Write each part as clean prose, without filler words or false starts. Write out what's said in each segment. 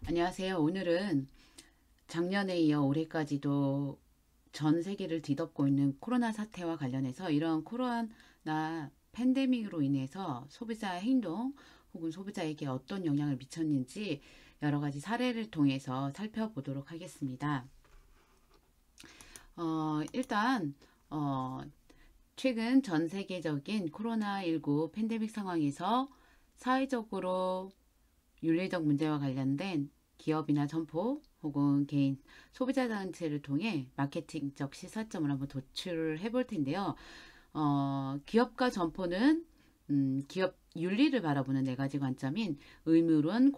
안녕하세요. 오늘은 작년에 이어 올해까지도 전 세계를 뒤덮고 있는 코로나 사태와 관련해서 이런 코로나 팬데믹으로 인해서 소비자 행동 혹은 소비자에게 어떤 영향을 미쳤는지 여러 가지 사례를 통해서 살펴보도록 하겠습니다. 일단 어, 최근 전 세계적인 코로나19 팬데믹 상황에서 사회적으로 윤리적 문제와 관련된 기업이나 점포 혹은 개인 소비자 단체를 통해 마케팅적 시사점을 한번 도출을 해볼 텐데요. 기업과 점포는 기업 윤리를 바라보는 네 가지 관점인 의무론,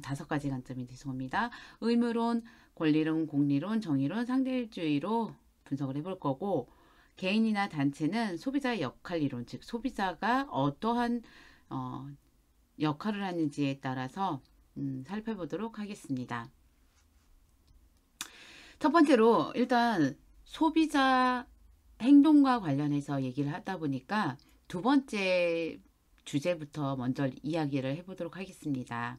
다섯 가지 관점이 죄송합니다. 의무론, 권리론, 공리론, 정의론, 상대주의로 분석을 해볼 거고, 개인이나 단체는 소비자 역할 이론, 즉 소비자가 어떠한 어, 역할을 하는지에 따라서 살펴보도록 하겠습니다. 첫 번째로 일단 소비자 행동과 관련해서 얘기를 하다 보니까 두 번째 주제부터 먼저 이야기를 해보도록 하겠습니다.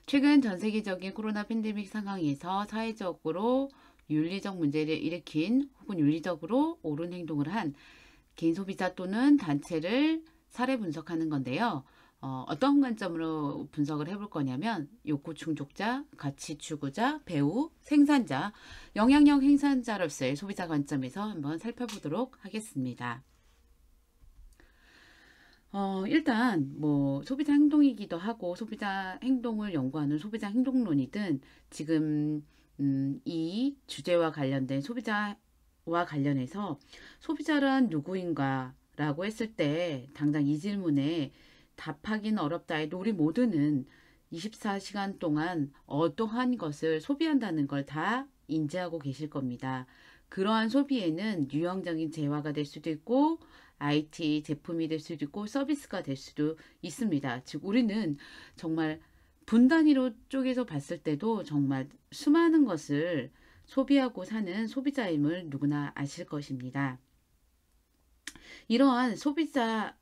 최근 전 세계적인 코로나 팬데믹 상황에서 사회적으로 윤리적 문제를 일으킨 혹은 윤리적으로 옳은 행동을 한 개인 소비자 또는 단체를 사례 분석하는 건데요. 떤 관점으로 분석을 해볼 거냐면 욕구 충족자, 가치 추구자, 배우, 생산자, 영향력 행산자로서의 소비자 관점에서 한번 살펴보도록 하겠습니다. 일단 뭐 소비자 행동이기도 하고 소비자 행동을 연구하는 소비자 행동론이든 지금 이 주제와 관련된 소비자와 관련해서 소비자란 누구인가 라고 했을 때 당장 이 질문에 답하기는 어렵다해도 우리 모두는 24시간 동안 어떠한 것을 소비한다는 걸 다 인지하고 계실 겁니다. 그러한 소비에는 유형적인 재화가 될 수도 있고 IT 제품이 될 수도 있고 서비스가 될 수도 있습니다. 즉 우리는 정말 분 단위로 쪼개서 봤을 때도 정말 수많은 것을 소비하고 사는 소비자임을 누구나 아실 것입니다. 이러한 소비자의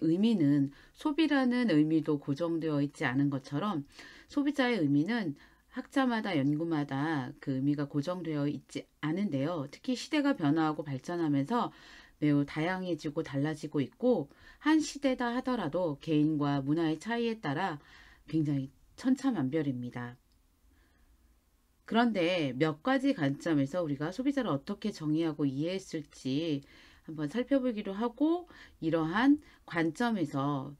의미는 소비라는 의미도 고정되어 있지 않은 것처럼 소비자의 의미는 학자마다 연구마다 그 의미가 고정되어 있지 않은데요. 특히 시대가 변화하고 발전하면서 매우 다양해지고 달라지고 있고 한 시대다 하더라도 개인과 문화의 차이에 따라 굉장히 천차만별입니다. 그런데 몇 가지 관점에서 우리가 소비자를 어떻게 정의하고 이해했을지 한번 살펴보기로 하고 이러한 관점에서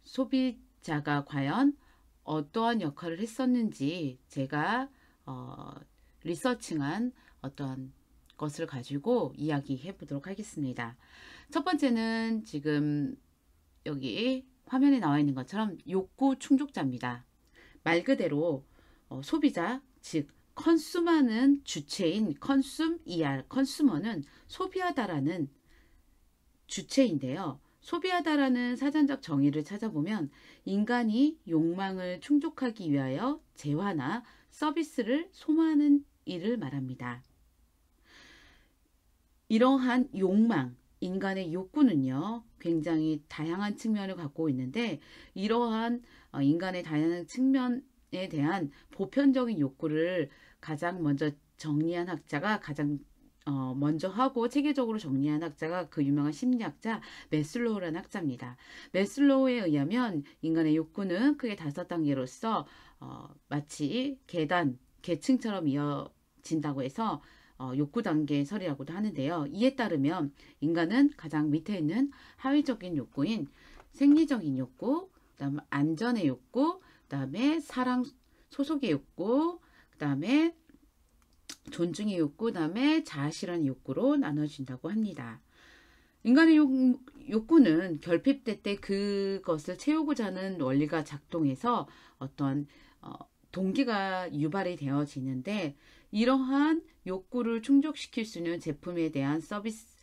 소비자가 과연 어떠한 역할을 했었는지 제가 리서칭한 어떤 것을 가지고 이야기해 보도록 하겠습니다. 첫 번째는 지금 여기 화면에 나와 있는 것처럼 욕구 충족자입니다. 말 그대로 소비자, 즉 컨슈머는 주체인 컨숨 ER, 컨슈머는 소비하다라는 주체인데요. 소비하다라는 사전적 정의를 찾아보면 인간이 욕망을 충족하기 위하여 재화나 서비스를 소모하는 일을 말합니다. 이러한 욕망, 인간의 욕구는요, 굉장히 다양한 측면을 갖고 있는데, 이러한 인간의 다양한 측면에 대한 보편적인 욕구를 가장 먼저 정리한 학자가 먼저 하고 체계적으로 정리한 학자가 그 유명한 심리학자 메슬로우라는 학자입니다. 메슬로우에 의하면 인간의 욕구는 크게 다섯 단계로서 마치 계층처럼 이어진다고 해서 욕구 단계 설이라고도 하는데요. 이에 따르면 인간은 가장 밑에 있는 하위적인 욕구인 생리적인 욕구, 그다음 안전의 욕구, 그다음에 사랑 소속의 욕구, 그다음에 존중의 욕구, 그다음에 자아실현의 욕구로 나눠진다고 합니다. 인간의 욕구는 결핍될 때 그것을 채우고자 하는 원리가 작동해서 어떤 동기가 유발이 되어지는데 이러한 욕구를 충족시킬 수 있는 제품에 대한 서비스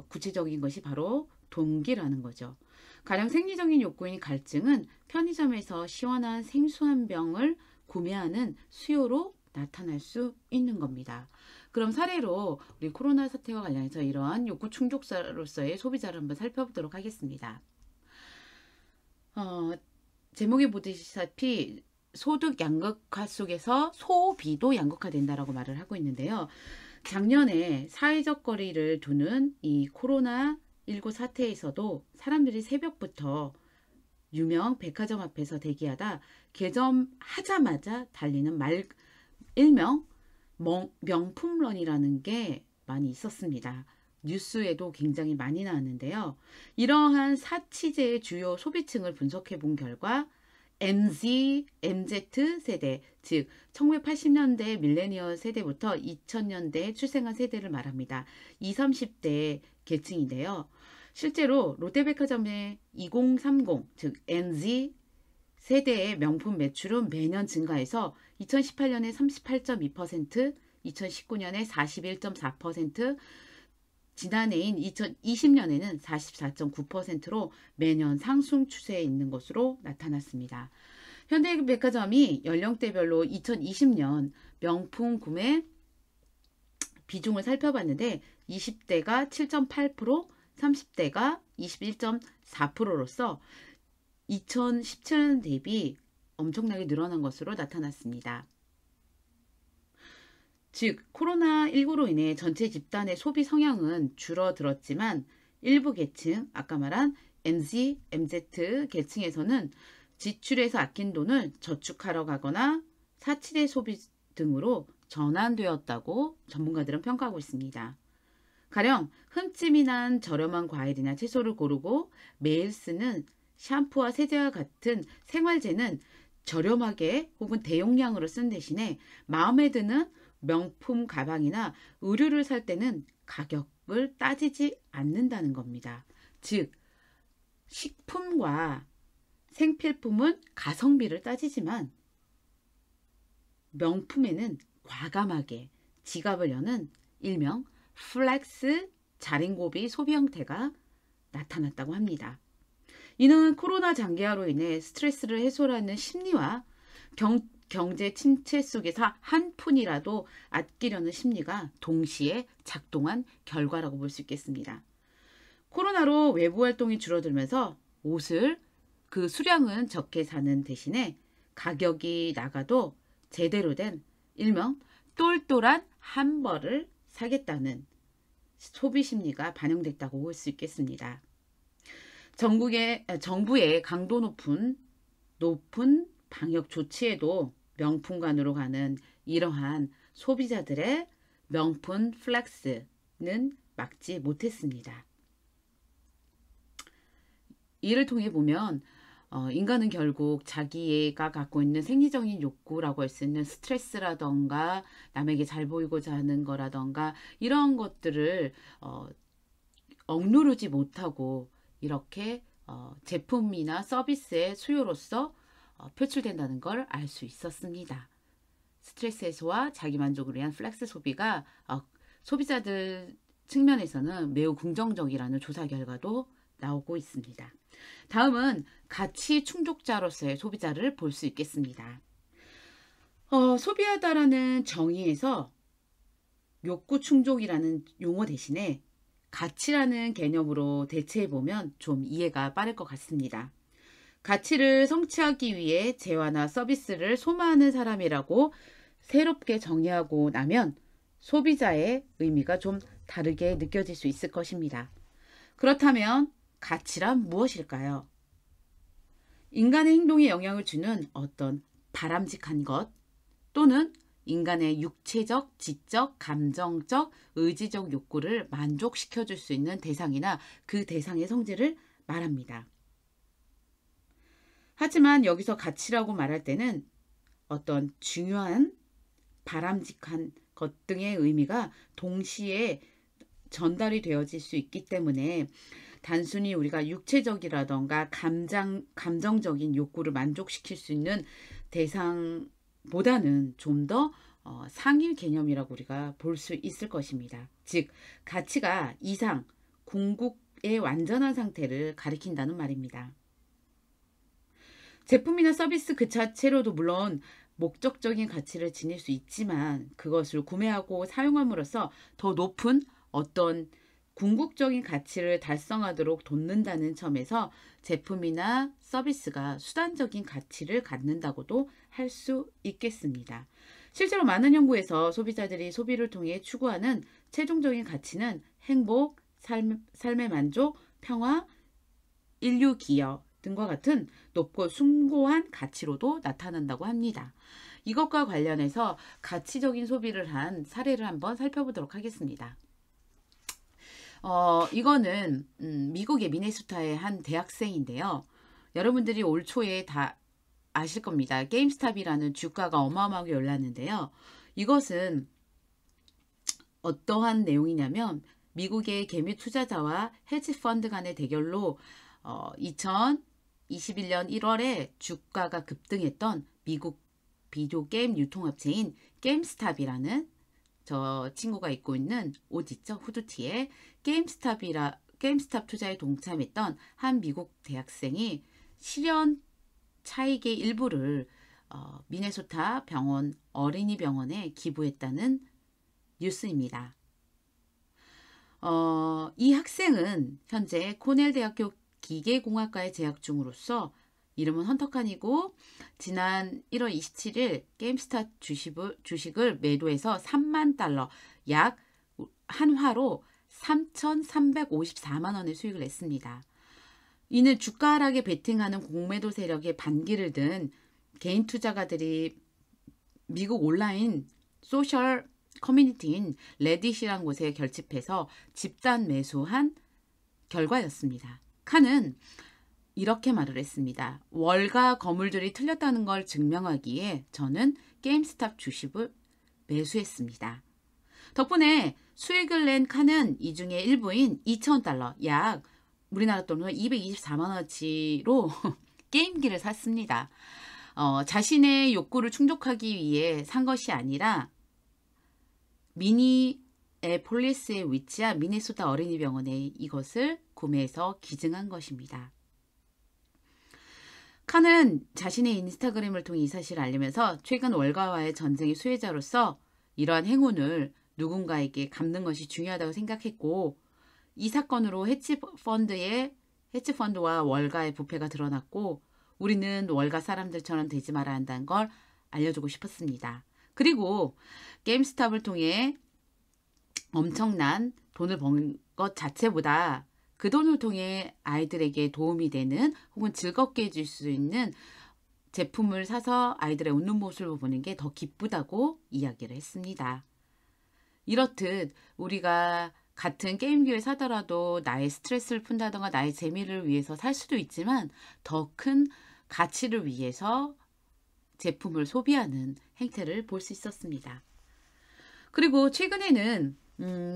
구체적인 것이 바로 동기라는 거죠. 가령 생리적인 욕구인 갈증은 편의점에서 시원한 생수 한 병을 구매하는 수요로 나타날 수 있는 겁니다. 그럼 사례로 우리 코로나 사태와 관련해서 이러한 욕구 충족자로서의 소비자를 한번 살펴보도록 하겠습니다. 제목에 보시다시피 소득 양극화 속에서 소비도 양극화된다라고 말을 하고 있는데요. 작년에 사회적 거리를 두는 이 코로나19 사태에서도 사람들이 새벽부터 유명 백화점 앞에서 대기하다 개점하자마자 달리는 일명 명품런이라는 게 많이 있었습니다. 뉴스에도 굉장히 많이 나왔는데요. 이러한 사치제의 주요 소비층을 분석해 본 결과 MZ 세대, 즉 1980년대 밀레니얼 세대부터 2000년대 출생한 세대를 말합니다. 20, 30대 계층인데요. 실제로 롯데백화점의 2030, 즉 MZ 세대의 명품 매출은 매년 증가해서 2018년에 38.2%, 2019년에 41.4%, 지난해인 2020년에는 44.9%로 매년 상승 추세에 있는 것으로 나타났습니다. 현대백화점이 연령대별로 2020년 명품 구매 비중을 살펴봤는데 20대가 7.8%, 30대가 21.4%로서 2017년 대비 엄청나게 늘어난 것으로 나타났습니다. 즉 코로나19로 인해 전체 집단의 소비 성향은 줄어들었지만 일부 계층, 아까 말한 MZ 계층에서는 지출에서 아낀 돈을 저축하러 가거나 사치대 소비 등으로 전환되었다고 전문가들은 평가하고 있습니다. 가령 흠집이 난 저렴한 과일이나 채소를 고르고 매일 쓰는 샴푸와 세제와 같은 생활재는 저렴하게 혹은 대용량으로 쓴 대신에 마음에 드는 명품 가방이나 의류를 살 때는 가격을 따지지 않는다는 겁니다. 즉 식품과 생필품은 가성비를 따지지만 명품에는 과감하게 지갑을 여는 일명 플렉스 자린고비 소비 형태가 나타났다고 합니다. 이는 코로나 장기화로 인해 스트레스를 해소하는 심리와 경제 침체 속에서 한 푼이라도 아끼려는 심리가 동시에 작동한 결과라고 볼 수 있겠습니다. 코로나로 외부 활동이 줄어들면서 옷을 그 수량은 적게 사는 대신에 가격이 나가도 제대로 된 일명 똘똘한 한 벌을 사겠다는 소비 심리가 반영됐다고 볼 수 있겠습니다. 정부의 강도 높은 방역 조치에도 명품관으로 가는 이러한 소비자들의 명품 플렉스는 막지 못했습니다. 이를 통해 보면 인간은 결국 자기가 갖고 있는 생리적인 욕구라고 할 수 있는 스트레스라던가 남에게 잘 보이고자 하는 거라던가 이런 것들을 억누르지 못하고 이렇게 제품이나 서비스의 수요로서 표출된다는 걸 알 수 있었습니다. 스트레스 해소와 자기만족을 위한 플렉스 소비가 소비자들 측면에서는 매우 긍정적이라는 조사 결과도 나오고 있습니다. 다음은 가치 충족자로서의 소비자를 볼 수 있겠습니다. 소비하다라는 정의에서 욕구 충족이라는 용어 대신에 가치라는 개념으로 대체해보면 좀 이해가 빠를 것 같습니다. 가치를 성취하기 위해 재화나 서비스를 소모하는 사람이라고 새롭게 정의하고 나면 소비자의 의미가 좀 다르게 느껴질 수 있을 것입니다. 그렇다면 가치란 무엇일까요? 인간의 행동에 영향을 주는 어떤 바람직한 것 또는 인간의 육체적, 지적, 감정적, 의지적 욕구를 만족시켜줄 수 있는 대상이나 그 대상의 성질을 말합니다. 하지만 여기서 가치라고 말할 때는 어떤 중요한 바람직한 것 등의 의미가 동시에 전달이 되어질 수 있기 때문에 단순히 우리가 육체적이라던가 감정적인 욕구를 만족시킬 수 있는 대상보다는 좀 더 상위 개념이라고 우리가 볼 수 있을 것입니다. 즉 가치가 이상, 궁극의 완전한 상태를 가리킨다는 말입니다. 제품이나 서비스 그 자체로도 물론 목적적인 가치를 지닐 수 있지만 그것을 구매하고 사용함으로써 더 높은 어떤 궁극적인 가치를 달성하도록 돕는다는 점에서 제품이나 서비스가 수단적인 가치를 갖는다고도 할 수 있겠습니다. 실제로 많은 연구에서 소비자들이 소비를 통해 추구하는 최종적인 가치는 행복, 삶의 만족, 평화, 인류 기여 등과 같은 높고 숭고한 가치로도 나타난다고 합니다. 이것과 관련해서 가치적인 소비를 한 사례를 한번 살펴보도록 하겠습니다. 이거는 미국의 미네소타의 한 대학생인데요. 여러분들이 올 초에 다 아실 겁니다. 게임스탑이라는 주가가 어마어마하게 올랐는데요. 이것은 어떠한 내용이냐면 미국의 개미 투자자와 헤지펀드 간의 대결로 2021년 1월에 주가가 급등했던 미국 비디오 게임 유통업체인 게임스탑이라는 저 친구가 입고 있는 옷 있죠? 후드티에 게임스탑 투자에 동참했던 한 미국 대학생이 실현 차익의 일부를 미네소타 병원 어린이 병원에 기부했다는 뉴스입니다. 이 학생은 현재 코넬 대학교 기계공학과에 재학 중으로서 이름은 헌터칸이고 지난 1월 27일 게임스탑 주식을 매도해서 3만 달러 약 한화로 3,354만 원의 수익을 냈습니다. 이는 주가 하락에 베팅하는 공매도 세력의 반기를 든 개인 투자가들이 미국 온라인 소셜 커뮤니티인 레딧이란 곳에 결집해서 집단 매수한 결과였습니다. 칸은 이렇게 말을 했습니다. 월가 거물들이 틀렸다는 걸 증명하기에 저는 게임스탑 주식을 매수했습니다. 덕분에 수익을 낸 칸은 이 중에 일부인 2,000달러, 약 우리나라 돈으로 224만원어치로 게임기를 샀습니다. 자신의 욕구를 충족하기 위해 산 것이 아니라 미니애폴리스에 위치한 미네소타 어린이병원에 이것을 구매해서 기증한 것입니다. 칸은 자신의 인스타그램을 통해 이 사실을 알리면서 최근 월가와의 전쟁의 수혜자로서 이러한 행운을 누군가에게 갚는 것이 중요하다고 생각했고 이 사건으로 헤지펀드와 월가의 부패가 드러났고 우리는 월가 사람들처럼 되지 말아야 한다는 걸 알려주고 싶었습니다. 그리고 게임스탑을 통해 엄청난 돈을 번 것 자체보다 그 돈을 통해 아이들에게 도움이 되는 혹은 즐겁게 해줄 수 있는 제품을 사서 아이들의 웃는 모습을 보는 게 더 기쁘다고 이야기를 했습니다. 이렇듯 우리가 같은 게임기를 사더라도 나의 스트레스를 푼다던가 나의 재미를 위해서 살 수도 있지만 더 큰 가치를 위해서 제품을 소비하는 행태를 볼 수 있었습니다. 그리고 최근에는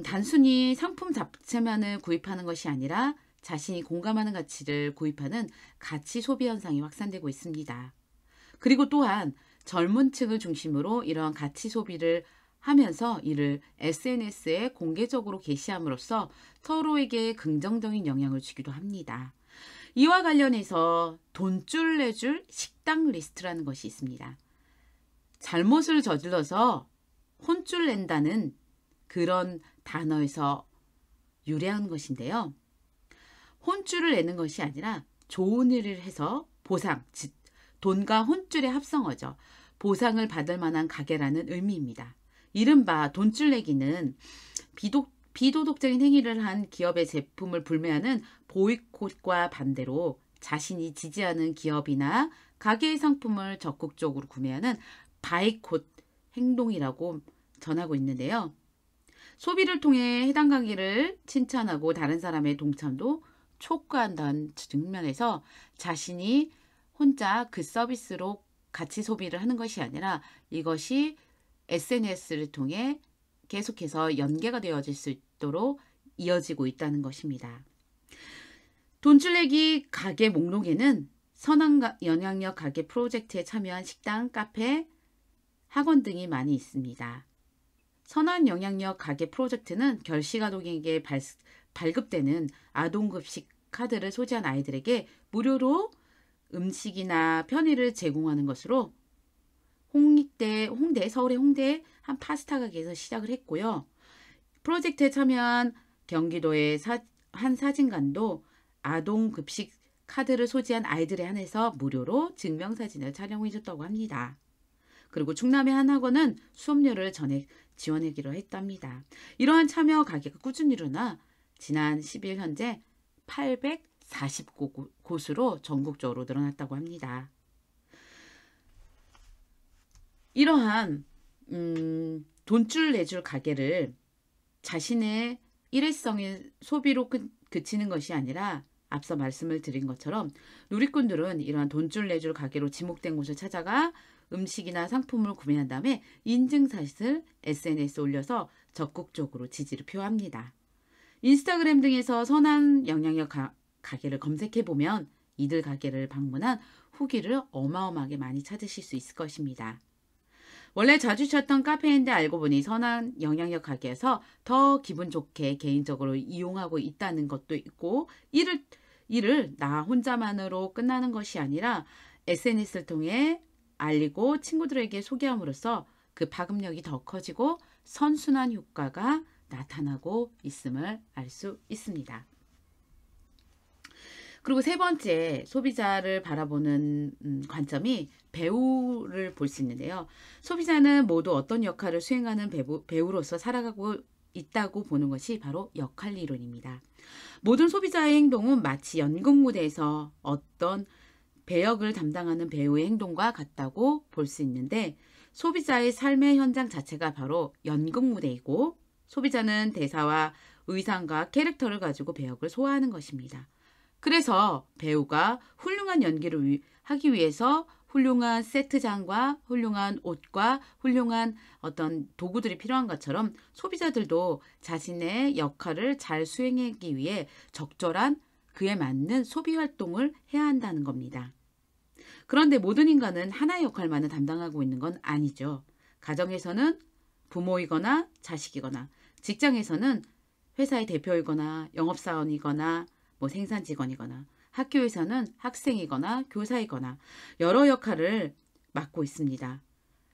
단순히 상품 자체만을 구입하는 것이 아니라 자신이 공감하는 가치를 구입하는 가치 소비 현상이 확산되고 있습니다. 그리고 또한 젊은 층을 중심으로 이러한 가치 소비를 하면서 이를 SNS에 공개적으로 게시함으로써 서로에게 긍정적인 영향을 주기도 합니다. 이와 관련해서 돈줄 내줄 식당 리스트라는 것이 있습니다. 잘못을 저질러서 혼줄 낸다는 그런 단어에서 유래한 것인데요. 혼줄을 내는 것이 아니라 좋은 일을 해서 보상, 즉 돈과 혼줄의 합성어죠. 보상을 받을 만한 가게라는 의미입니다. 이른바 돈줄 내기는 비도덕적인 행위를 한 기업의 제품을 불매하는 보이콧과 반대로 자신이 지지하는 기업이나 가게의 상품을 적극적으로 구매하는 바이콧 행동이라고 전하고 있는데요. 소비를 통해 해당 가게를 칭찬하고 다른 사람의 동참도 촉구한다는 측면에서 자신이 혼자 그 서비스로 가치 소비를 하는 것이 아니라 이것이 SNS를 통해 계속해서 연계가 되어질 수 있도록 이어지고 있다는 것입니다. 돈줄내기 가게 목록에는 선한 영향력 가게 프로젝트에 참여한 식당, 카페, 학원 등이 많이 있습니다. 선한 영향력 가게 프로젝트는 결식아동에게 발급되는 아동급식 카드를 소지한 아이들에게 무료로 음식이나 편의를 제공하는 것으로 서울의 홍대 한 파스타 가게에서 시작을 했고요. 프로젝트에 참여한 경기도의 한 사진관도 아동 급식 카드를 소지한 아이들에 한해서 무료로 증명사진을 촬영해줬다고 합니다. 그리고 충남의 한 학원은 수업료를 전액 지원하기로 했답니다. 이러한 참여 가게가 꾸준히 일어나 지난 10일 현재 849곳으로 전국적으로 늘어났다고 합니다. 이러한 돈줄 내줄 가게를 자신의 일회성의 소비로 그치는 것이 아니라 앞서 말씀을 드린 것처럼 누리꾼들은 이러한 돈줄 내줄 가게로 지목된 곳을 찾아가 음식이나 상품을 구매한 다음에 인증샷을 SNS에 올려서 적극적으로 지지를 표합니다. 인스타그램 등에서 선한 영향력 가게를 검색해보면 이들 가게를 방문한 후기를 어마어마하게 많이 찾으실 수 있을 것입니다. 원래 자주 찾던 카페인데 알고 보니 선한 영향력 가게에서 더 기분 좋게 개인적으로 이용하고 있다는 것도 있고 이를 나 혼자만으로 끝나는 것이 아니라 SNS를 통해 알리고 친구들에게 소개함으로써 그 파급력이 더 커지고 선순환 효과가 나타나고 있음을 알 수 있습니다. 그리고 세 번째 소비자를 바라보는 관점이 배우를 볼 수 있는데요. 소비자는 모두 어떤 역할을 수행하는 배우로서 살아가고 있다고 보는 것이 바로 역할 이론입니다. 모든 소비자의 행동은 마치 연극 무대에서 어떤 배역을 담당하는 배우의 행동과 같다고 볼 수 있는데 소비자의 삶의 현장 자체가 바로 연극 무대이고 소비자는 대사와 의상과 캐릭터를 가지고 배역을 소화하는 것입니다. 그래서 배우가 훌륭한 연기를 하기 위해서 훌륭한 세트장과 훌륭한 옷과 훌륭한 어떤 도구들이 필요한 것처럼 소비자들도 자신의 역할을 잘 수행하기 위해 적절한 그에 맞는 소비 활동을 해야 한다는 겁니다. 그런데 모든 인간은 하나의 역할만을 담당하고 있는 건 아니죠. 가정에서는 부모이거나 자식이거나 직장에서는 회사의 대표이거나 영업사원이거나 생산 직원이거나 학교에서는 학생이거나 교사이거나 여러 역할을 맡고 있습니다.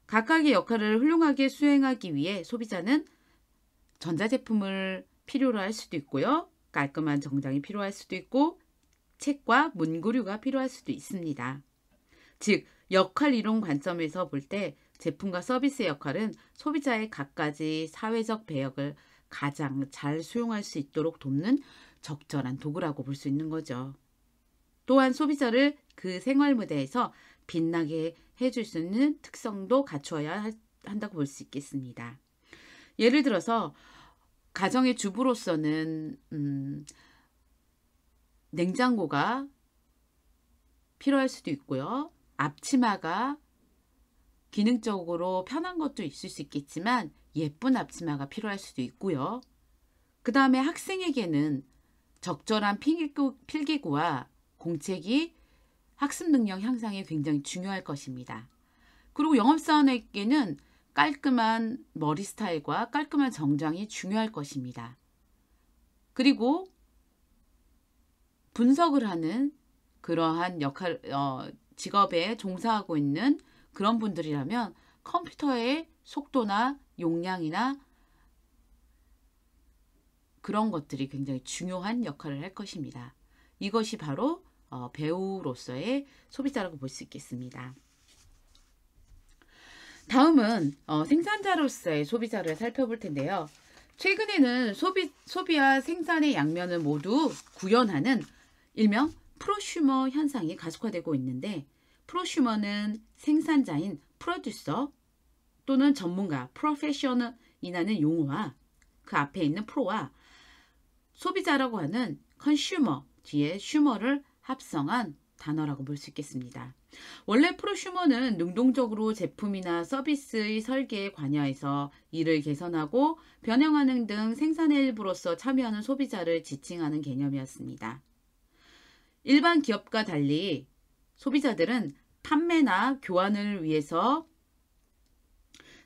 각각의 역할을 훌륭하게 수행하기 위해 소비자는 전자제품을 필요로 할 수도 있고요. 깔끔한 정장이 필요할 수도 있고 책과 문구류가 필요할 수도 있습니다. 즉 역할 이론 관점에서 볼 때 제품과 서비스의 역할은 소비자의 갖가지 사회적 배역을 가장 잘 수용할 수 있도록 돕는 적절한 도구라고 볼 수 있는 거죠. 또한 소비자를 그 생활 무대에서 빛나게 해줄 수 있는 특성도 갖추어야 한다고 볼 수 있겠습니다. 예를 들어서 가정의 주부로서는 냉장고가 필요할 수도 있고요. 앞치마가 기능적으로 편한 것도 있을 수 있겠지만 예쁜 앞치마가 필요할 수도 있고요. 그 다음에 학생에게는 적절한 필기구와 공책이 학습 능력 향상에 굉장히 중요할 것입니다. 그리고 영업사원에게는 깔끔한 머리 스타일과 깔끔한 정장이 중요할 것입니다. 그리고 분석을 하는 그러한 직업에 종사하고 있는 그런 분들이라면 컴퓨터의 속도나 용량이나 그런 것들이 굉장히 중요한 역할을 할 것입니다. 이것이 바로 배우로서의 소비자라고 볼 수 있겠습니다. 다음은 생산자로서의 소비자를 살펴볼 텐데요. 최근에는 소비와 생산의 양면을 모두 구현하는 일명 프로슈머 현상이 가속화되고 있는데 프로슈머는 생산자인 프로듀서 또는 전문가 프로페셔널이라는 용어와 그 앞에 있는 프로와 소비자라고 하는 컨슈머 뒤에 슈머를 합성한 단어라고 볼 수 있겠습니다. 원래 프로슈머는 능동적으로 제품이나 서비스의 설계에 관여해서 이를 개선하고 변형하는 등 생산의 일부로서 참여하는 소비자를 지칭하는 개념이었습니다. 일반 기업과 달리 소비자들은 판매나 교환을 위해서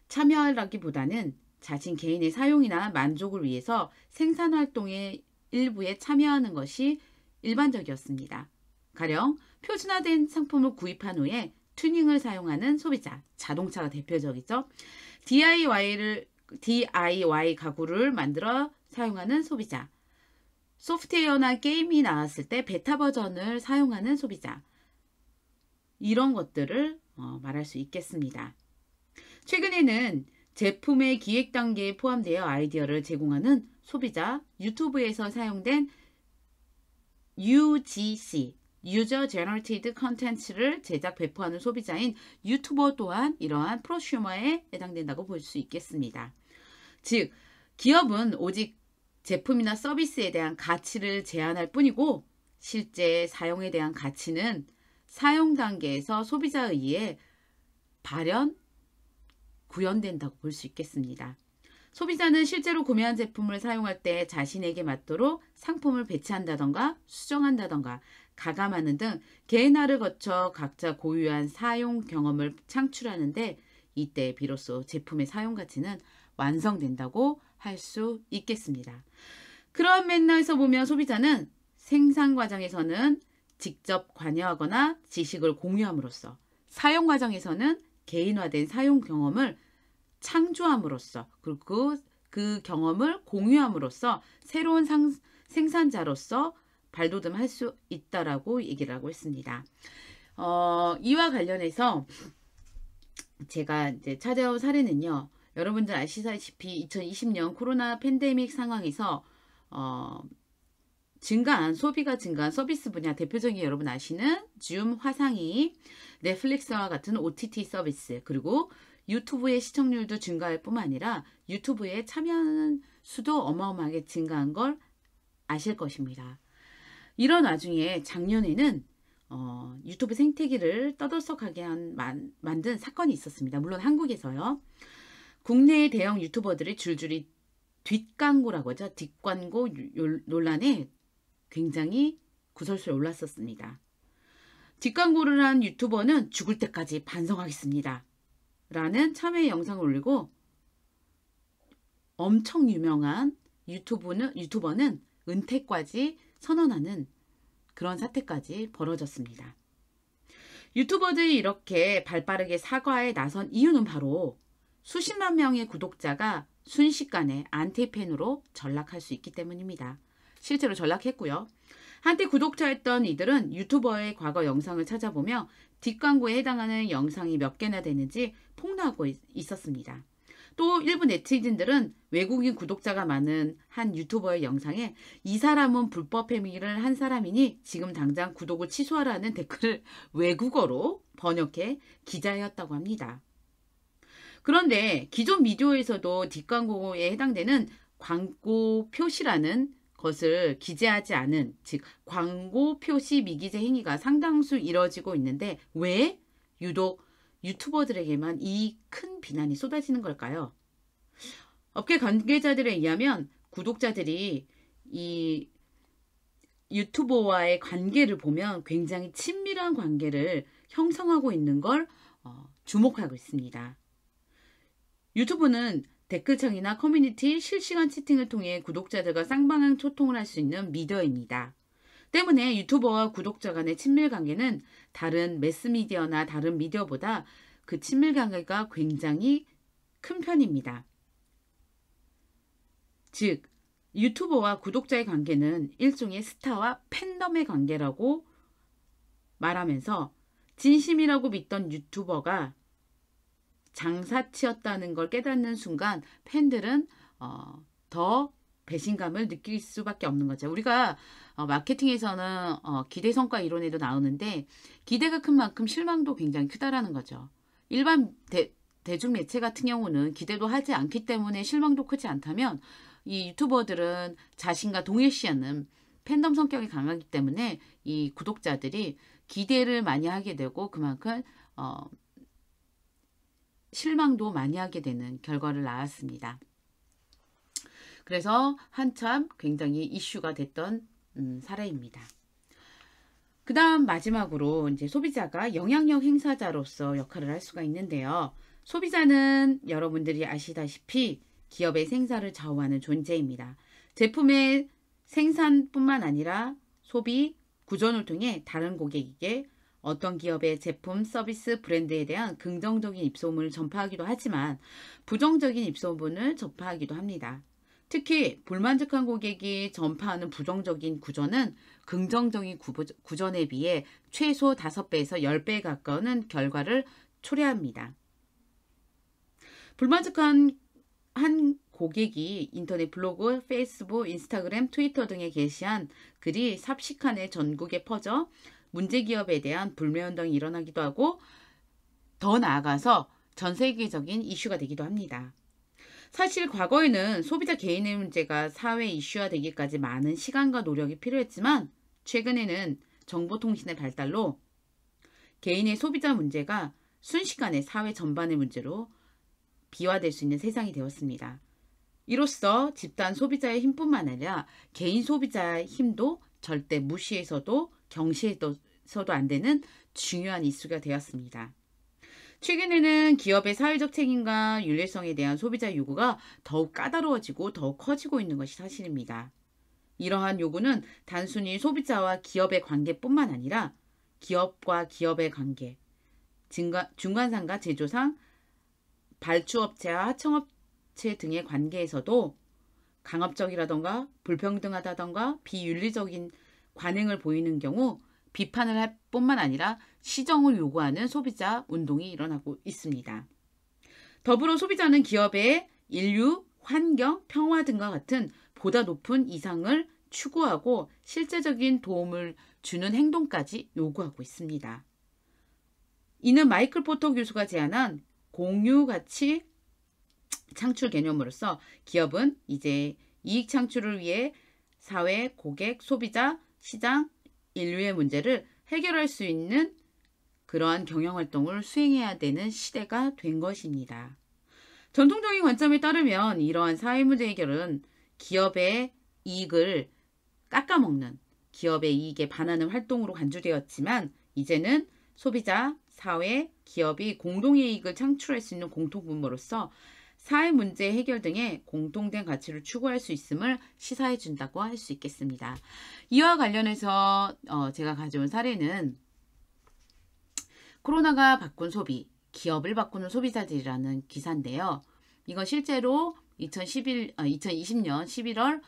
참여하기보다는 자신 개인의 사용이나 만족을 위해서 생산활동의 일부에 참여하는 것이 일반적이었습니다. 가령 표준화된 상품을 구입한 후에 튜닝을 사용하는 소비자, 자동차가 대표적이죠. DIY 가구를 만들어 사용하는 소비자, 소프트웨어나 게임이 나왔을 때 베타 버전을 사용하는 소비자. 이런 것들을 말할 수 있겠습니다. 최근에는 제품의 기획 단계에 포함되어 아이디어를 제공하는 소비자, 유튜브에서 사용된 UGC, User Generated Content를 제작 배포하는 소비자인 유튜버 또한 이러한 프로슈머에 해당된다고 볼 수 있겠습니다. 즉, 기업은 오직 제품이나 서비스에 대한 가치를 제안할 뿐이고 실제 사용에 대한 가치는 사용 단계에서 소비자에 의해 구현된다고 볼 수 있겠습니다. 소비자는 실제로 구매한 제품을 사용할 때 자신에게 맞도록 상품을 배치한다던가 수정한다던가 가감하는 등 개인화를 거쳐 각자 고유한 사용 경험을 창출하는데 이때 비로소 제품의 사용 가치는 완성된다고 할 수 있겠습니다. 그런 맥락에서 보면 소비자는 생산 과정에서는 직접 관여하거나 지식을 공유함으로써 사용 과정에서는 개인화된 사용 경험을 창조함으로써 그리고 그 경험을 공유함으로써 새로운 생산자로서 발돋움할 수 있다라고 얘기를 하고 있습니다. 이와 관련해서 제가 이제 찾아온 사례는요. 여러분들 아시다시피 2020년 코로나 팬데믹 상황에서 소비가 증가한 서비스 분야 대표적인 여러분 아시는 줌, 화상이, 넷플릭스와 같은 OTT 서비스 그리고 유튜브의 시청률도 증가할 뿐만 아니라 유튜브에 참여하는 수도 어마어마하게 증가한 걸 아실 것입니다. 이런 와중에 작년에는 유튜브 생태계를 떠들썩하게 만든 사건이 있었습니다. 물론 한국에서요. 국내의 대형 유튜버들이 줄줄이 뒷광고라고 하죠. 뒷광고 논란에 굉장히 구설수에 올랐었습니다. 뒷광고를 한 유튜버는 죽을 때까지 반성하겠습니다. 라는 참회 영상을 올리고 엄청 유명한 유튜버는 은퇴까지 선언하는 그런 사태까지 벌어졌습니다. 유튜버들이 이렇게 발빠르게 사과에 나선 이유는 바로 수십만 명의 구독자가 순식간에 안티팬으로 전락할 수 있기 때문입니다. 실제로 전락했고요. 한때 구독자였던 이들은 유튜버의 과거 영상을 찾아보며 뒷광고에 해당하는 영상이 몇 개나 되는지 폭로하고 있었습니다. 또 일부 네티즌들은 외국인 구독자가 많은 한 유튜버의 영상에 이 사람은 불법 행위를 한 사람이니 지금 당장 구독을 취소하라는 댓글을 외국어로 번역해 기자였다고 합니다. 그런데 기존 미디어에서도 뒷광고에 해당되는 광고 표시라는 것을 기재하지 않은 즉 광고 표시 미기재 행위가 상당수 이뤄지고 있는데 왜 유독 유튜버들에게만 이 큰 비난이 쏟아지는 걸까요? 업계 관계자들에 의하면 구독자들이 이 유튜버와의 관계를 보면 굉장히 친밀한 관계를 형성하고 있는 걸 주목하고 있습니다. 유튜브는 댓글창이나 커뮤니티, 실시간 채팅을 통해 구독자들과 쌍방향 소통을 할 수 있는 미디어입니다. 때문에 유튜버와 구독자 간의 친밀관계는 다른 매스미디어나 다른 미디어보다 그 친밀관계가 굉장히 큰 편입니다. 즉, 유튜버와 구독자의 관계는 일종의 스타와 팬덤의 관계라고 말하면서 진심이라고 믿던 유튜버가 장사치였다는 걸 깨닫는 순간 팬들은 더 배신감을 느낄 수밖에 없는 거죠. 우리가 마케팅에서는 기대 성과 이론에도 나오는데 기대가 큰 만큼 실망도 굉장히 크다라는 거죠. 일반 대중 매체 같은 경우는 기대도 하지 않기 때문에 실망도 크지 않다면 이 유튜버들은 자신과 동일시하는 팬덤 성격이 강하기 때문에 이 구독자들이 기대를 많이 하게 되고 그만큼 실망도 많이 하게 되는 결과를 낳았습니다. 그래서 한참 굉장히 이슈가 됐던 사례입니다. 그 다음 마지막으로 이제 소비자가 영향력 행사자로서 역할을 할 수가 있는데요. 소비자는 여러분들이 아시다시피 기업의 생사를 좌우하는 존재입니다. 제품의 생산뿐만 아니라 소비, 구전을 통해 다른 고객에게 어떤 기업의 제품, 서비스, 브랜드에 대한 긍정적인 입소문을 전파하기도 하지만 부정적인 입소문을 전파하기도 합니다. 특히 불만족한 고객이 전파하는 부정적인 구조는 긍정적인 구전에 비해 최소 5배에서 10배에 가까운 결과를 초래합니다. 불만족한 한 고객이 인터넷 블로그, 페이스북, 인스타그램, 트위터 등에 게시한 글이 삽시간에 전국에 퍼져 문제기업에 대한 불매운동이 일어나기도 하고 더 나아가서 전 세계적인 이슈가 되기도 합니다. 사실 과거에는 소비자 개인의 문제가 사회 이슈화 되기까지 많은 시간과 노력이 필요했지만 최근에는 정보통신의 발달로 개인의 소비자 문제가 순식간에 사회 전반의 문제로 비화될 수 있는 세상이 되었습니다. 이로써 집단 소비자의 힘뿐만 아니라 개인 소비자의 힘도 절대 무시해서도 경시해서도 안 되는 중요한 이슈가 되었습니다. 최근에는 기업의 사회적 책임과 윤리성에 대한 소비자 요구가 더욱 까다로워지고 더욱 커지고 있는 것이 사실입니다. 이러한 요구는 단순히 소비자와 기업의 관계뿐만 아니라 기업과 기업의 관계, 중간상과 제조상, 발주업체와 하청업체 등의 관계에서도 강압적이라던가 불평등하다던가 비윤리적인 관행을 보이는 경우 비판을 할 뿐만 아니라 시정을 요구하는 소비자 운동이 일어나고 있습니다. 더불어 소비자는 기업의 인류, 환경, 평화 등과 같은 보다 높은 이상을 추구하고 실제적인 도움을 주는 행동까지 요구하고 있습니다. 이는 마이클 포터 교수가 제안한 공유가치 창출 개념으로서 기업은 이제 이익 창출을 위해 사회, 고객, 소비자, 시장, 인류의 문제를 해결할 수 있는 그러한 경영활동을 수행해야 되는 시대가 된 것입니다. 전통적인 관점에 따르면 이러한 사회문제 해결은 기업의 이익을 깎아먹는 기업의 이익에 반하는 활동으로 간주되었지만 이제는 소비자, 사회, 기업이 공동의 이익을 창출할 수 있는 공통분모로서 사회 문제 해결 등의 공통된 가치를 추구할 수 있음을 시사해 준다고 할 수 있겠습니다. 이와 관련해서 제가 가져온 사례는 코로나가 바꾼 소비, 기업을 바꾸는 소비자들이라는 기사인데요. 이건 실제로 2020년 11월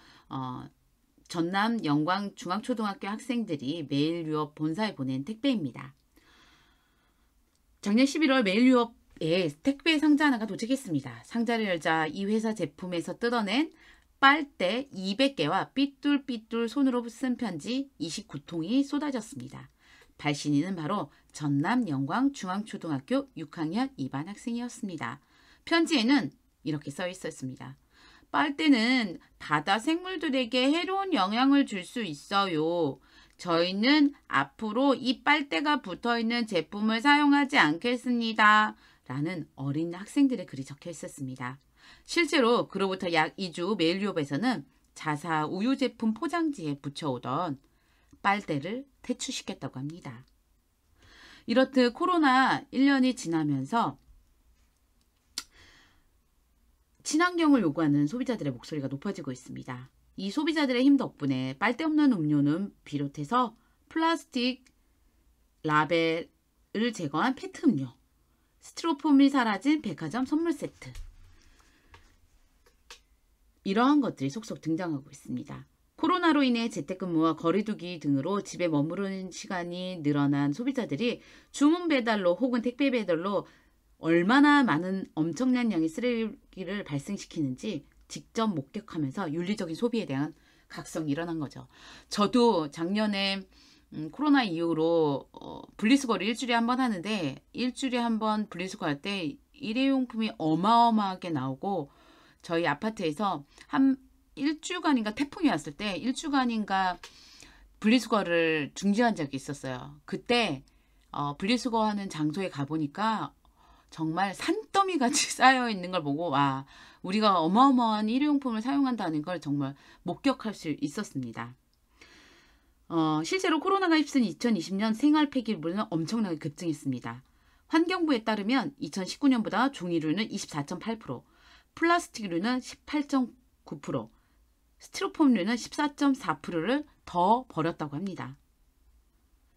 전남 영광 중앙초등학교 학생들이 매일 유업 본사에 보낸 택배입니다. 작년 11월 매일 유업에 택배 상자 하나가 도착했습니다. 상자를 열자 이 회사 제품에서 뜯어낸 빨대 200개와 삐뚤삐뚤 손으로 쓴 편지 29통이 쏟아졌습니다. 발신인은 바로 전남 영광 중앙초등학교 6학년 2반 학생이었습니다. 편지에는 이렇게 써 있었습니다. 빨대는 바다 생물들에게 해로운 영향을 줄 수 있어요. 저희는 앞으로 이 빨대가 붙어있는 제품을 사용하지 않겠습니다. 라는 어린 학생들의 글이 적혀 있었습니다. 실제로 그로부터 약 2주 메일유업에서는 자사 우유 제품 포장지에 붙여오던 빨대를 퇴출시켰다고 합니다. 이렇듯 코로나 1년이 지나면서 친환경을 요구하는 소비자들의 목소리가 높아지고 있습니다. 이 소비자들의 힘 덕분에 빨대 없는 음료는 비롯해서 플라스틱 라벨을 제거한 페트 음료, 스티로폼이 사라진 백화점 선물 세트, 이러한 것들이 속속 등장하고 있습니다. 코로나로 인해 재택근무와 거리두기 등으로 집에 머무르는 시간이 늘어난 소비자들이 주문 배달로 혹은 택배 배달로 얼마나 많은 엄청난 양의 쓰레기를 발생시키는지 직접 목격하면서 윤리적인 소비에 대한 각성이 일어난 거죠. 저도 작년에 코로나 이후로 분리수거를 일주일에 한 번 하는데 일주일에 한 번 분리수거 할 때 일회용품이 어마어마하게 나오고 저희 아파트에서 한 일주간인가 태풍이 왔을 때 일주간인가 분리수거를 중지한 적이 있었어요. 그때 분리수거하는 장소에 가보니까 정말 산더미 같이 쌓여 있는 걸 보고 와, 우리가 어마어마한 일회용품을 사용한다는 걸 정말 목격할 수 있었습니다. 실제로 코로나가 휩쓴 2020년 생활 폐기물은 엄청나게 급증했습니다. 환경부에 따르면 2019년보다 종이류는 24.8%, 플라스틱류는 18.9%, 스티로폼류는 14.4%를 더 버렸다고 합니다.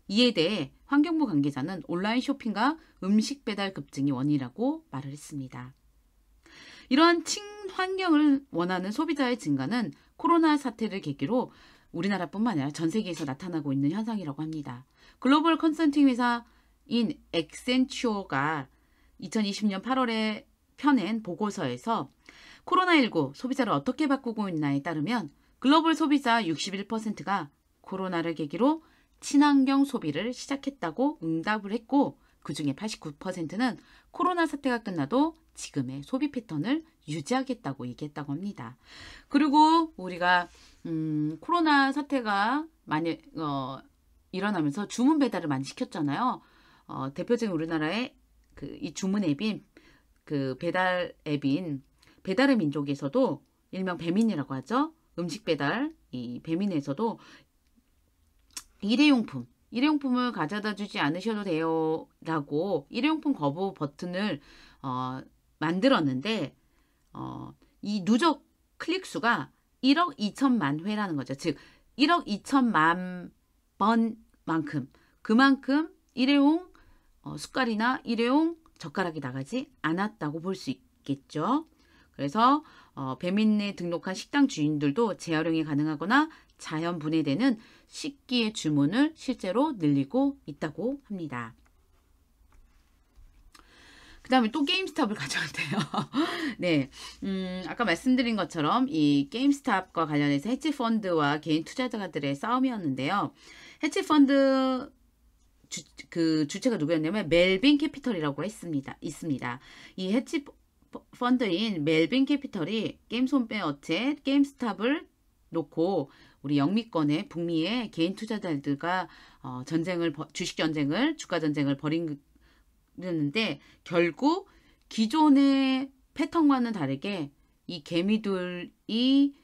이에 대해 환경부 관계자는 온라인 쇼핑과 음식 배달 급증이 원인이라고 말을 했습니다. 이러한 친환경을 원하는 소비자의 증가는 코로나 사태를 계기로 우리나라뿐만 아니라 전 세계에서 나타나고 있는 현상이라고 합니다. 글로벌 컨설팅 회사인 엑센추어가 2020년 8월에 펴낸 보고서에서 코로나19 소비자를 어떻게 바꾸고 있나에 따르면 글로벌 소비자 61%가 코로나를 계기로 친환경 소비를 시작했다고 응답을 했고, 그 중에 89%는 코로나 사태가 끝나도 지금의 소비 패턴을 유지하겠다고 얘기했다고 합니다. 그리고 우리가 코로나 사태가 많이 일어나면서 주문 배달을 많이 시켰잖아요. 대표적인 우리나라의 이 주문 앱인 배달 앱인 배달의 민족에서도 일명 배민이라고 하죠. 음식 배달 이 배민에서도 일회용품을 가져다 주지 않으셔도 돼요 라고 일회용품 거부 버튼을 만들었는데 이 누적 클릭 수가 1억 2천만 회라는 거죠. 즉 1억 2천만 번만큼 그만큼 일회용 숟갈이나 일회용 젓가락이 나가지 않았다고 볼 수 있겠죠. 그래서 배민에 등록한 식당 주인들도 재활용이 가능하거나 자연 분해되는 식기의 주문을 실제로 늘리고 있다고 합니다. 그 다음에 또 게임스탑을 가져왔대요. 네, 아까 말씀드린 것처럼 이 게임스탑과 관련해서 헤지펀드와 개인 투자자들의 싸움이었는데요. 헤지펀드 주체가 누구였냐면 멜빈 캐피털이라고 있습니다. 이 헤지펀드인 멜빈 캐피털이 게임손배 업체 게임스탑을 놓고 우리 영미권의 북미의 개인 투자자들과 주식 전쟁을, 주가 전쟁을 벌이는데 결국 기존의 패턴과는 다르게 이 개미들이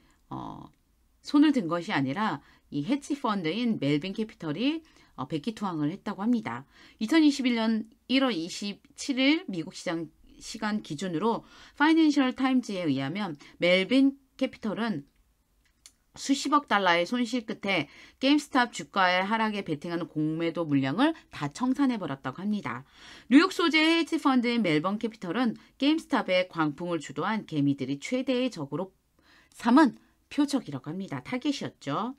손을 든 것이 아니라 이 헤지펀드인 멜빈 캐피털이 백기투항을 했다고 합니다. 2021년 1월 27일 미국 시간 기준으로 파이낸셜 타임즈에 의하면 멜빈 캐피털은 수십억 달러의 손실 끝에 게임스탑 주가의 하락에 베팅하는 공매도 물량을 다 청산해버렸다고 합니다. 뉴욕 소재의 헤지펀드인 멜번 캐피털은 게임스탑의 광풍을 주도한 개미들이 최대의 적으로 삼은 표적이라고 합니다. 타겟이었죠.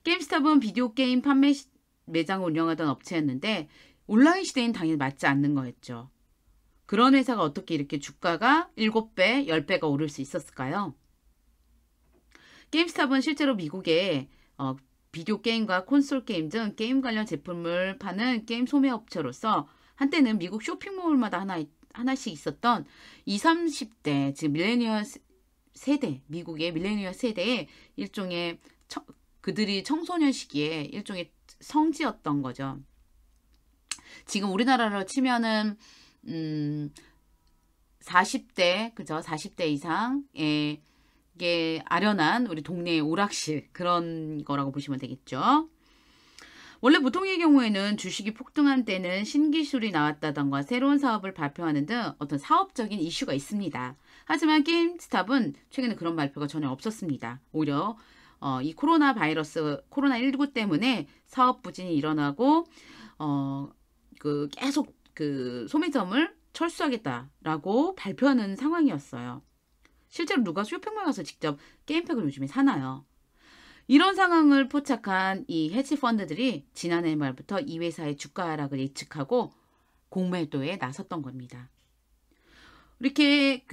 게임스탑은 비디오 게임 판매 매장을 운영하던 업체였는데 온라인 시대엔 당연히 맞지 않는 거였죠. 그런 회사가 어떻게 이렇게 주가가 7배, 10배가 오를 수 있었을까요? 게임스탑은 실제로 미국의 비디오 게임과 콘솔 게임 등 게임 관련 제품을 파는 게임 소매 업체로서 한때는 미국 쇼핑몰마다 하나씩 있었던 20, 30대, 즉 밀레니얼 세대, 미국의 밀레니얼 세대의 일종의 그들이 청소년 시기에 일종의 성지였던 거죠. 지금 우리나라로 치면은 40대, 그죠? 40대 이상의 이게 아련한 우리 동네의 오락실 그런 거라고 보시면 되겠죠. 원래 보통의 경우에는 주식이 폭등한 때는 신기술이 나왔다던가 새로운 사업을 발표하는 등 어떤 사업적인 이슈가 있습니다. 하지만 게임스탑은 최근에 그런 발표가 전혀 없었습니다. 오히려 이 코로나19 때문에 사업 부진이 일어나고 계속 소매점을 철수하겠다라고 발표하는 상황이었어요. 실제로 누가 쇼핑몰 가서 직접 게임팩을 요즘에 사나요? 이런 상황을 포착한 이 헤지펀드들이 지난해 말부터 이 회사의 주가 하락을 예측하고 공매도에 나섰던 겁니다. 이렇게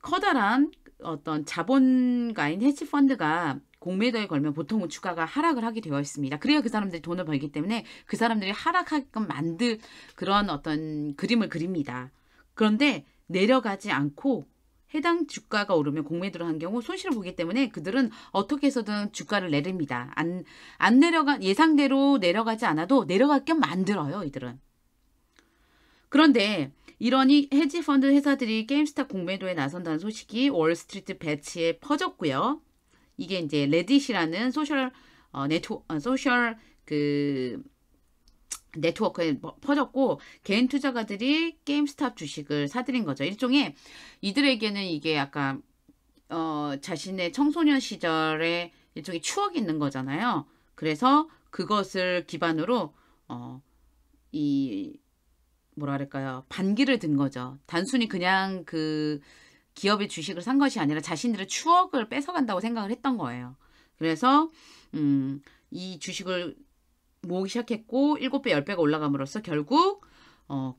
커다란 어떤 자본가인 헤지펀드가 공매도에 걸면 보통은 주가가 하락을 하게 되어 있습니다. 그래야 그 사람들이 돈을 벌기 때문에 그 사람들이 하락하게끔 만들 그런 어떤 그림을 그립니다. 그런데 내려가지 않고 해당 주가가 오르면 공매도를 한 경우 손실을 보기 때문에 그들은 어떻게 해서든 주가를 내립니다. 안 예상대로 내려가지 않아도 내려갈 겸 만들어요, 이들은. 그런데 이런 헤지펀드 회사들이 게임스탑 공매도에 나선다는 소식이 월스트리트 배치에 퍼졌고요. 이게 이제 레딧이라는 소셜 네트워크에 퍼졌고 개인 투자가들이 게임스탑 주식을 사들인 거죠. 일종의 이들에게는 이게 약간 자신의 청소년 시절에 일종의 추억이 있는 거잖아요. 그래서 그것을 기반으로 뭐랄까요, 반기를 든 거죠. 단순히 그냥 기업의 주식을 산 것이 아니라 자신들의 추억을 뺏어간다고 생각을 했던 거예요. 그래서 이 주식을 모으기 시작했고 7배, 10배가 올라감으로써 결국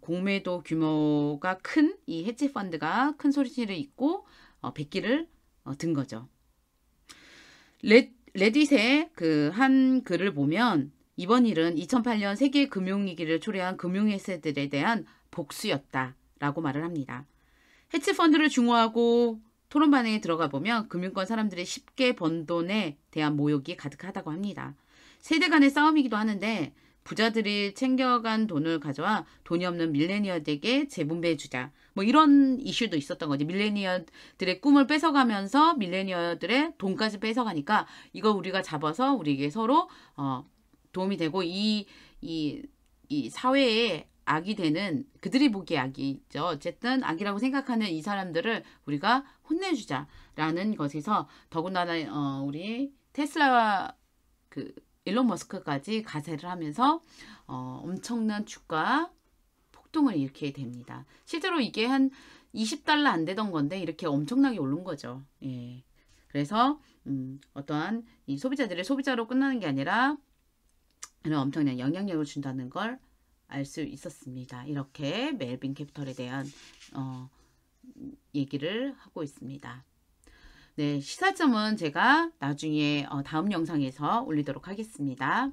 공매도 규모가 큰 이 헤지 펀드가 큰 소리를 잇고 백기를 든 거죠. 레딧의 그 한 글을 보면 이번 일은 2008년 세계 금융위기를 초래한 금융회사들에 대한 복수였다라고 말을 합니다. 헤지 펀드를 중화하고 토론반에 들어가 보면 금융권 사람들이 쉽게 번 돈에 대한 모욕이 가득하다고 합니다. 세대 간의 싸움이기도 하는데 부자들이 챙겨간 돈을 가져와 돈이 없는 밀레니얼에게 재분배해주자. 뭐 이런 이슈도 있었던 거지. 밀레니얼들의 꿈을 뺏어가면서 밀레니얼들의 돈까지 뺏어가니까 이거 우리가 잡아서 우리에게 서로 도움이 되고 이 사회에 악이 되는 그들이 보기에 악이죠. 어쨌든 악이라고 생각하는 이 사람들을 우리가 혼내주자라는 것에서 더군다나 우리 테슬라와 그 일론 머스크까지 가세를 하면서 엄청난 주가 폭등을 일으키게 됩니다. 실제로 이게 한 $20 안 되던 건데 이렇게 엄청나게 오른 거죠. 예. 그래서 어떠한 이 소비자들의 소비자로 끝나는 게 아니라 엄청난 영향력을 준다는 걸 알 수 있었습니다. 이렇게 멜빈 캐피털에 대한 얘기를 하고 있습니다. 네, 시사점은 제가 나중에 다음 영상에서 올리도록 하겠습니다.